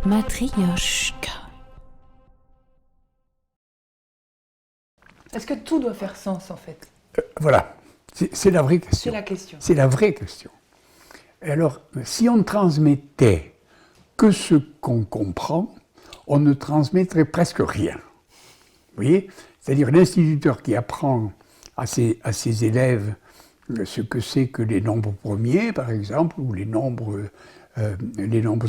Matryoshka. Est-ce que tout doit faire sens en fait? Voilà, c'est la vraie question. C'est la question. C'est la vraie question. Et alors, si on ne transmettait que ce qu'on comprend, on ne transmettrait presque rien. Vous voyez? C'est-à-dire l'instituteur qui apprend à ses élèves ce que c'est que les nombres premiers, par exemple, ou les nombres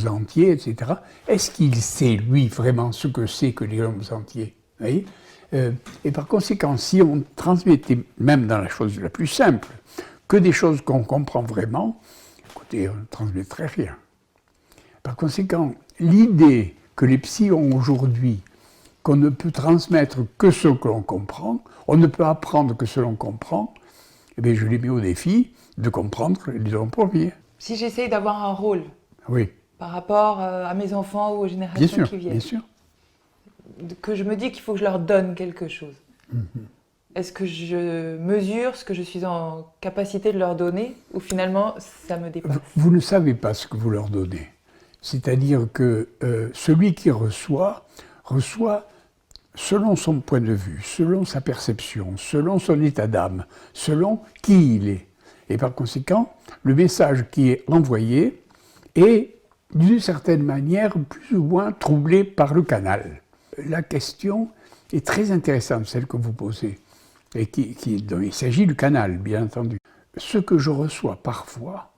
entiers, etc. Est-ce qu'il sait, lui, vraiment ce que c'est que les nombres entiers? Vous voyez? Et par conséquent, si on transmettait, même dans la chose la plus simple, que des choses qu'on comprend vraiment, écoutez, on ne transmettrait rien. Par conséquent, l'idée que les psys ont aujourd'hui, qu'on ne peut transmettre que ce que l'on comprend, on ne peut apprendre que ce que l'on comprend, eh bien, je les mets au défi de comprendre les nombres premiers. Si j'essaye d'avoir un rôle Oui. par rapport à mes enfants ou aux générations qui viennent, bien sûr. que je me dis qu'il faut que je leur donne quelque chose, est-ce que je mesure ce que je suis en capacité de leur donner ou finalement ça me dépasse? Vous ne savez pas ce que vous leur donnez. C'est-à-dire que celui qui reçoit selon son point de vue, selon sa perception, selon son état d'âme, selon qui il est. Et par conséquent, le message qui est envoyé est d'une certaine manière plus ou moins troublé par le canal. La question est très intéressante, celle que vous posez, et dont il s'agit du canal, bien entendu. Ce que je reçois parfois,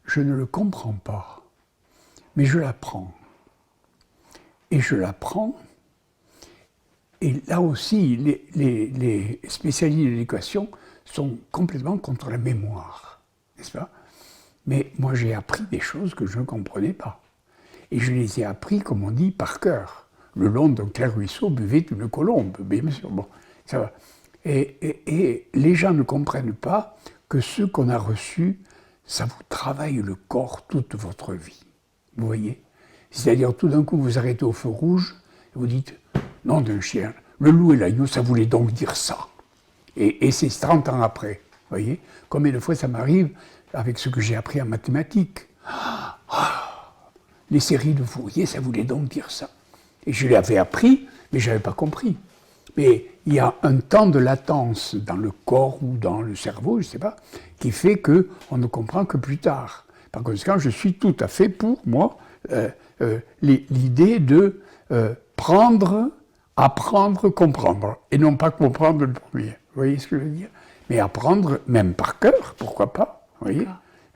je ne le comprends pas, mais je l'apprends. Et je l'apprends, et là aussi, les spécialistes de l'éducation sont complètement contre la mémoire, n'est-ce pas? Mais moi, j'ai appris des choses que je ne comprenais pas. Et je les ai appris, comme on dit, par cœur. Le long d'un clair ruisseau buvait une colombe, bien sûr. Bon, ça va. Et les gens ne comprennent pas que ce qu'on a reçu, ça vous travaille le corps toute votre vie. Vous voyez? C'est-à-dire, tout d'un coup, vous arrêtez au feu rouge, et vous dites, nom d'un chien, le loup et l'agneau, ça voulait donc dire ça. Et c'est 30 ans après. Vous voyez? Combien de fois ça m'arrive avec ce que j'ai appris en mathématiques. Les séries de Fourier, ça voulait donc dire ça. Et je l'avais appris, mais je n'avais pas compris. Mais il y a un temps de latence dans le corps ou dans le cerveau, je ne sais pas, qui fait qu'on ne comprend que plus tard. Par conséquent, je suis tout à fait pour, moi, l'idée de prendre, apprendre, comprendre, et non pas comprendre le premier. Vous voyez ce que je veux dire? Mais apprendre, même par cœur, pourquoi pas, vous voyez,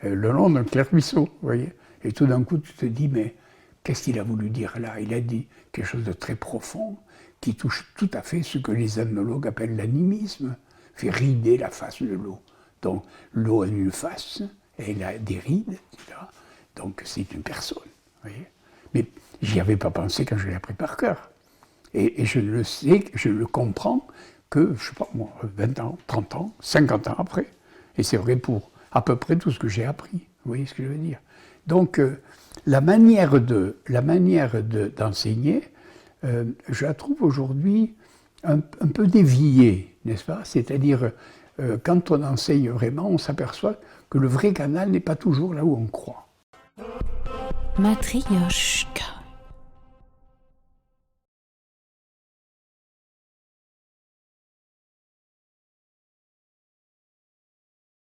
le long d'un clair ruisseau, vous voyez. Et tout d'un coup, tu te dis, mais qu'est-ce qu'il a voulu dire là? Il a dit quelque chose de très profond, qui touche tout à fait ce que les ethnologues appellent l'animisme, fait rider la face de l'eau. Donc, l'eau a une face, elle a des rides, etc. Donc, c'est une personne, vous voyez. Mais j'y avais pas pensé quand je l'ai appris par cœur. Et je le sais, je le comprends que, je sais pas moi, 20 ans, 30 ans, 50 ans après. Et c'est vrai pour à peu près tout ce que j'ai appris. Vous voyez ce que je veux dire? Donc, la manière d'enseigner, je la trouve aujourd'hui un peu déviée, n'est-ce pas? C'est-à-dire, quand on enseigne vraiment, on s'aperçoit que le vrai canal n'est pas toujours là où on croit. Matryoshka.